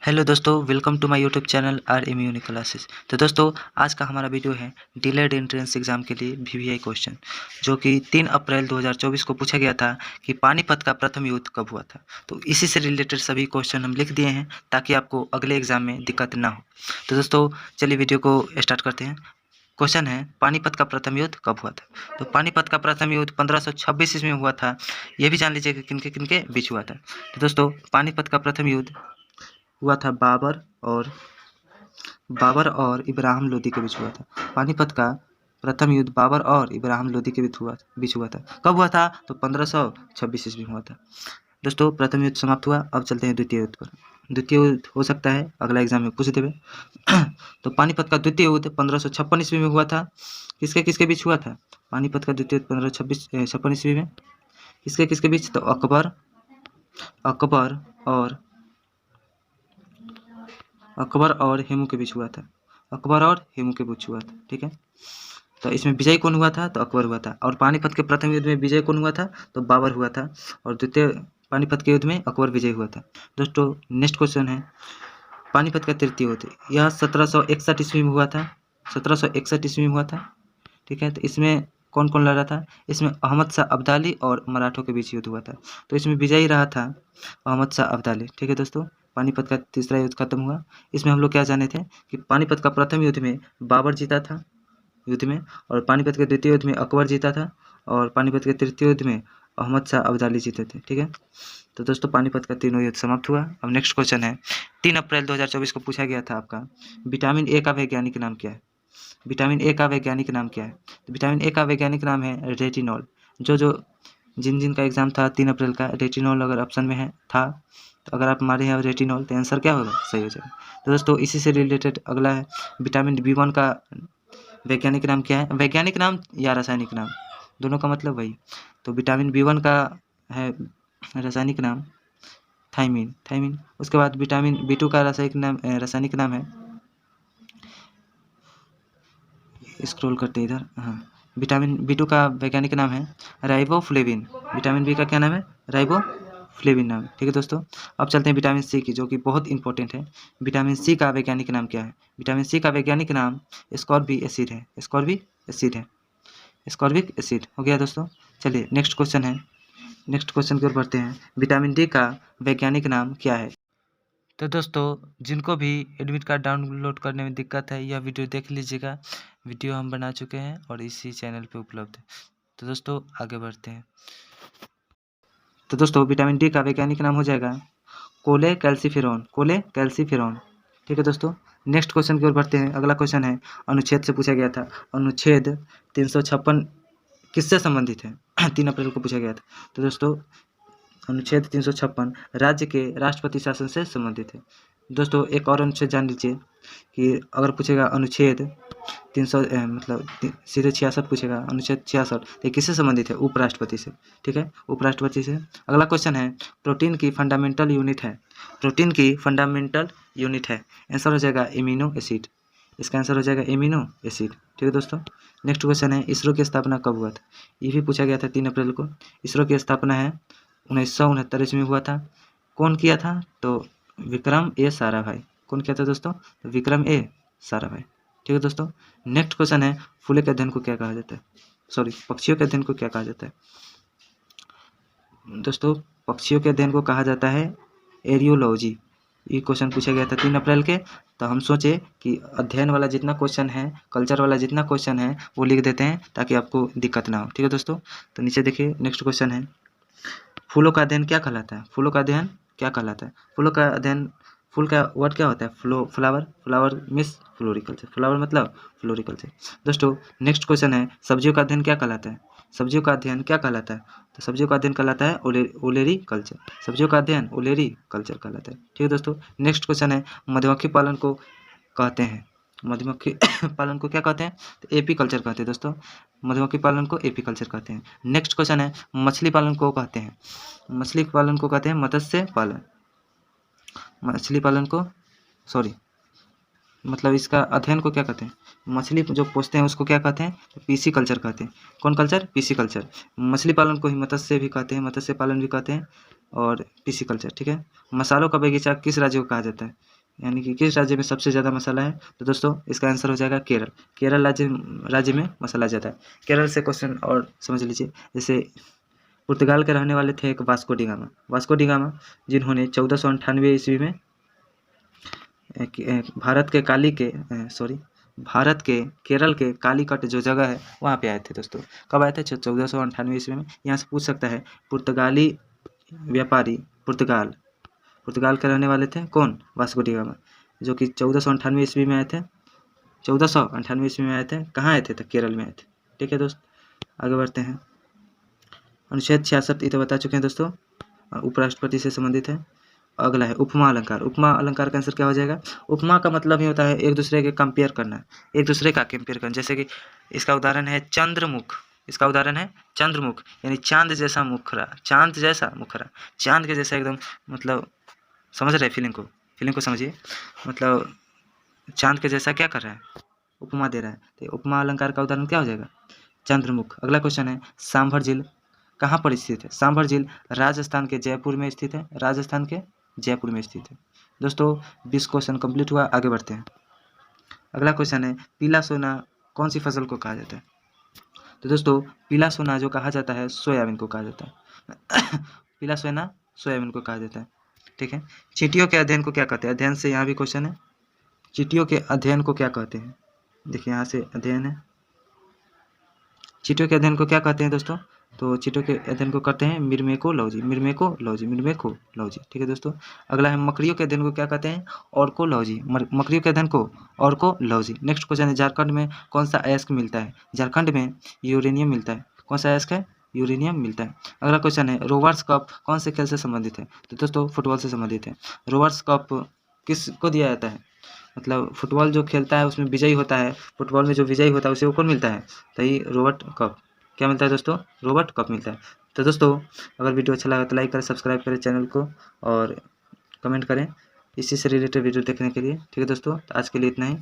Hello दोस्तों, welcome to my YouTube channel R M unique classes. तो दोस्तों, आज का हमारा वीडियो है डिलेड एंट्रेंस एग्जाम के लिए वीवीआई क्वेश्चन, जो कि 3 अप्रैल 2024 को पूछा गया था कि पानीपत का प्रथम युद्ध कब हुआ था। तो इसी से रिलेटेड सभी क्वेश्चन हम लिख दिए हैं ताकि आपको अगले एग्जाम में दिक्कत ना हो। तो दोस्तों, चलिए वीडियो को स्टार्ट करते हैं। क्वेश्चन है, पानीपत का प्रथम युद्ध कब हुआ था। तो पानीपत का प्रथम युद्ध 1526 ईस्वी में हुआ था। ये भी जान लीजिए कि किनके किनके बीच हुआ था। तो दोस्तों, पानीपत का प्रथम युद्ध हुआ था बाबर और इब्राहिम लोदी के बीच हुआ था। पानीपत का प्रथम युद्ध बाबर और इब्राहिम लोदी के बीच हुआ था। कब हुआ था? तो 1526 ईस्वी में हुआ था। दोस्तों, प्रथम युद्ध समाप्त हुआ। अब चलते हैं द्वितीय युद्ध पर। द्वितीय युद्ध हो सकता है अगला एग्जाम में पूछ देवे। तो पानीपत का द्वितीय युद्ध 1556 ईस्वी में हुआ था। किसके किसके बीच हुआ था? पानीपत का द्वितीय युद्ध 1556 ईस्वी में किसके किसके बीच? तो अकबर और हेमू के बीच हुआ था। अकबर और हेमू के बीच हुआ था। ठीक है, तो इसमें विजय कौन हुआ था? तो अकबर हुआ था। और पानीपत के प्रथम युद्ध में विजय कौन हुआ था? तो बाबर हुआ था। और द्वितीय पानीपत के युद्ध में अकबर विजय हुआ था। दोस्तों, नेक्स्ट क्वेश्चन है, पानीपत का तृतीय युद्ध यह 1761 ईस्वी में हुआ था। 1761 ईस्वी में हुआ था। ठीक है, तो इसमें कौन कौन लड़ा था? इसमें अहमद शाह अब्दाली और मराठों के बीच युद्ध हुआ था। तो इसमें विजयी रहा था अहमद शाह अब्दाली। ठीक है दोस्तों, पानीपत का तीसरा युद्ध खत्म हुआ। इसमें हम लोग क्या जाने थे कि पानीपत का प्रथम युद्ध में बाबर जीता था युद्ध में, और पानीपत के द्वितीय युद्ध में अकबर जीता था, और पानीपत के तृतीय युद्ध में अहमद शाह अब्दाली जीते थे। ठीक है, तो दोस्तों, पानीपत का तीनों युद्ध समाप्त हुआ। अब नेक्स्ट क्वेश्चन है, 3 अप्रैल 2024 को पूछा गया था आपका, विटामिन ए का वैज्ञानिक नाम क्या है? विटामिन ए का वैज्ञानिक नाम क्या है? तो विटामिन ए का वैज्ञानिक नाम है रेटिनॉल। जिन का एग्जाम था 3 अप्रैल का, रेटिनॉल अगर ऑप्शन में है था, तो अगर आप मारे हैं रेटिनॉल तो आंसर क्या होगा? सही हो जाएगा। तो दोस्तों, इसी से रिलेटेड अगला है, विटामिन बी1 का वैज्ञानिक नाम क्या है? वैज्ञानिक नाम या रासायनिक नाम, दोनों का मतलब वही। तो विटामिन बी1 का है रासायनिक नाम थायमीन। उसके बाद विटामिन बी2 का रासायनिक नाम है, स्क्रॉल करते इधर, हाँ, विटामिन बी2 का वैज्ञानिक नाम है राइबोफ्लेविन। विटामिन बी का क्या नाम है? राइबोफ्लेविन नाम। ठीक है दोस्तों, अब चलते हैं विटामिन सी की, जो कि बहुत इंपॉर्टेंट है। विटामिन सी का वैज्ञानिक नाम क्या है? विटामिन सी का वैज्ञानिक नाम स्कॉर्बिक एसिड हो गया दोस्तों। चलिए नेक्स्ट क्वेश्चन है, नेक्स्ट क्वेश्चन की ओर बढ़ते हैं। विटामिन डी का वैज्ञानिक नाम क्या है? तो दोस्तों, जिनको भी एडमिट कार्ड डाउनलोड करने में दिक्कत है, यह वीडियो देख लीजिएगा। वीडियो हम बना चुके हैं और इसी चैनल पे उपलब्ध है। तो दोस्तों, आगे बढ़ते हैं। तो दोस्तों, विटामिन डी का वैज्ञानिक नाम हो जाएगा कोले कैल्सीफेरॉन। ठीक है दोस्तों, नेक्स्ट क्वेश्चन की ओर बढ़ते हैं। अगला क्वेश्चन है, अनुच्छेद से पूछा गया था। अनुच्छेद 356 किससे संबंधित है? 3 अप्रैल को पूछा गया था। तो दोस्तों, अनुच्छेद 356 राज्य के राष्ट्रपति शासन से संबंधित है। दोस्तों, एक और अनुच्छेद जान लीजिए कि अगर पूछेगा अनुच्छेद 300 मतलब सीधे 66 पूछेगा, अनुच्छेद 66, तो ये किससे संबंधित है? उपराष्ट्रपति से। ठीक है, उपराष्ट्रपति से। अगला क्वेश्चन है, प्रोटीन की फंडामेंटल यूनिट है। आंसर हो जाएगा एमिनो एसिड। इसका आंसर हो जाएगा एमिनो एसिड। ठीक है दोस्तों, नेक्स्ट क्वेश्चन है, इसरो की स्थापना कब हुआ था? ये भी पूछा गया था 3 अप्रैल को। इसरो की स्थापना है 1969 ईस्वी में हुआ था। कौन किया था? तो विक्रम ए साराभाई। कौन किया था दोस्तों? तो विक्रम ए साराभाई। ठीक है दोस्तों, नेक्स्ट क्वेश्चन है, फूलों के अध्ययन को क्या कहा जाता है? पक्षियों के अध्ययन को क्या कहा जाता है? दोस्तों, पक्षियों के अध्ययन को कहा जाता है एरियोलॉजी। ये क्वेश्चन पूछा गया था 3 अप्रैल के। तो हम सोचे कि अध्ययन वाला जितना क्वेश्चन है, कल्चर वाला जितना क्वेश्चन है, वो लिख देते हैं ताकि आपको दिक्कत ना हो। ठीक है दोस्तों, तो नीचे देखिए, नेक्स्ट क्वेश्चन है, फूलों का अध्ययन क्या कहलाता है? फूलों का अध्ययन क्या कहलाता है? फूलों का अध्ययन, फूल का वर्ड क्या होता है? Flower means floriculture. फ्लावर मतलब फ्लोरिकल्चर। दोस्तों, नेक्स्ट क्वेश्चन है, सब्जियों का अध्ययन क्या कहलाता है? सब्जियों का अध्ययन क्या कहलाता है? तो सब्जियों का अध्ययन कहलाता है ओलेरी कल्चर। सब्जियों का अध्ययन ओलेरी कल्चर कहलाता है। ठीक है दोस्तों, नेक्स्ट क्वेश्चन है, मधुमक्खी पालन को कहते हैं, मधुमक्खी पालन को क्या कहते हैं? तो एपी कल्चर कहते हैं दोस्तों। मधुमक्खी पालन को एपी कल्चर कहते हैं। नेक्स्ट क्वेश्चन है, मछली पालन को कहते हैं, मछली पालन को कहते हैं मत्स्य पालन। मछली पालन को मतलब इसका अध्ययन को क्या कहते हैं? मछली जो पोसते हैं उसको क्या कहते हैं? तो पीसी कल्चर कहते हैं। कौन कल्चर? PC culture. मछली पालन को ही मत्स्य भी कहते हैं, मत्स्य पालन भी कहते हैं। और पिसिकल्चर, ठीक है। मसालों का बगीचा किस राज्य को कहा जाता है, यानी कि किस राज्य में सबसे ज़्यादा मसाला है, तो दोस्तों इसका आंसर हो जाएगा केरल। केरल राज्य में मसाला ज़्यादा है। केरल से क्वेश्चन और समझ लीजिए, जैसे पुर्तगाल के रहने वाले थे एक Vasco D gamma. Vasco D gamma जिन्होंने 1498 ईस्वी में भारत के केरल के कालीकट जो जगह है वहाँ पे आए थे दोस्तों। कब आए थे? 1498 ईस्वी में। यहाँ से पूछ सकता है, पुर्तगाली व्यापारी पुर्तगाल के रहने वाले थे कौन? वास्को डी गामा, जो कि 1498 ईस्वी में आए थे। 1498 ईस्वी में आए थे। कहाँ आए थे? तो केरल में आए थे। ठीक है दोस्त, आगे बढ़ते हैं। अनुच्छेद 66 ये तो बता चुके हैं दोस्तों, उपराष्ट्रपति से संबंधित है। अगला है उपमा अलंकार। उपमा अलंकार का आंसर क्या हो जाएगा? उपमा का मतलब ही होता है एक दूसरे के कंपेयर करना, एक दूसरे का कंपेयर करना। जैसे कि इसका उदाहरण है चंद्रमुख, इसका उदाहरण है चंद्रमुख, यानी चांद जैसा मुखरा, चांद जैसा मुखरा, चांद के जैसा एकदम, मतलब समझ रहे फीलिंग को समझिए, मतलब चांद के जैसा क्या कर रहा है? उपमा दे रहा है। तो उपमा अलंकार का उदाहरण क्या हो जाएगा? चंद्रमुख। अगला क्वेश्चन है, सांभर झील कहाँ पर स्थित है? सांभर झील राजस्थान के जयपुर में स्थित है। राजस्थान के जयपुर में स्थित है। दोस्तों 20 क्वेश्चन कंप्लीट हुआ, आगे बढ़ते हैं। अगला क्वेश्चन है, पीला सोना कौन सी फसल को कहा जाता है? तो दोस्तों पीला सोना जो कहा जाता है सोयाबीन को कहा जाता है। पीला सोना सोयाबीन को कहा जाता है, ठीक है। चींटियों के अध्ययन को क्या कहते हैं? अध्ययन से यहाँ भी क्वेश्चन है, चींटियों के अध्ययन को क्या कहते हैं? देखिए यहाँ से अध्ययन है, चींटियों के अध्ययन को क्या कहते हैं दोस्तों? तो चींटियों के अध्ययन को करते हैं मिर्मेकोलॉजी, मिर्मेकोलॉजी, मिर्मेकोलॉजी, ठीक है दोस्तों। अगला है मकड़ियों के अध्ययन को क्या कहते हैं? ऑर्कोलॉजी, मकड़ियों के अध्ययन को ऑर्कोलॉजी। नेक्स्ट क्वेश्चन है, झारखंड में कौन सा अयस्क मिलता है? झारखंड में यूरेनियम मिलता है। कौन सा अयस्क है? यूरेनियम मिलता है। अगला क्वेश्चन है, रोवर्स कप कौन से खेल से संबंधित है? तो दोस्तों फुटबॉल से संबंधित है। रोवर्स कप किसको दिया जाता है? मतलब फुटबॉल जो खेलता है उसमें विजयी होता है, फुटबॉल में जो विजयी होता है उसे कौन मिलता है? तो ये रॉबर्ट कप। क्या मिलता है दोस्तों? रॉबर्ट कप मिलता है। तो दोस्तों अगर वीडियो अच्छा लगा तो लाइक करें, सब्सक्राइब करें चैनल को और कमेंट करें इसी से रिलेटेड वीडियो देखने के लिए। ठीक है दोस्तों, तो आज के लिए इतना ही।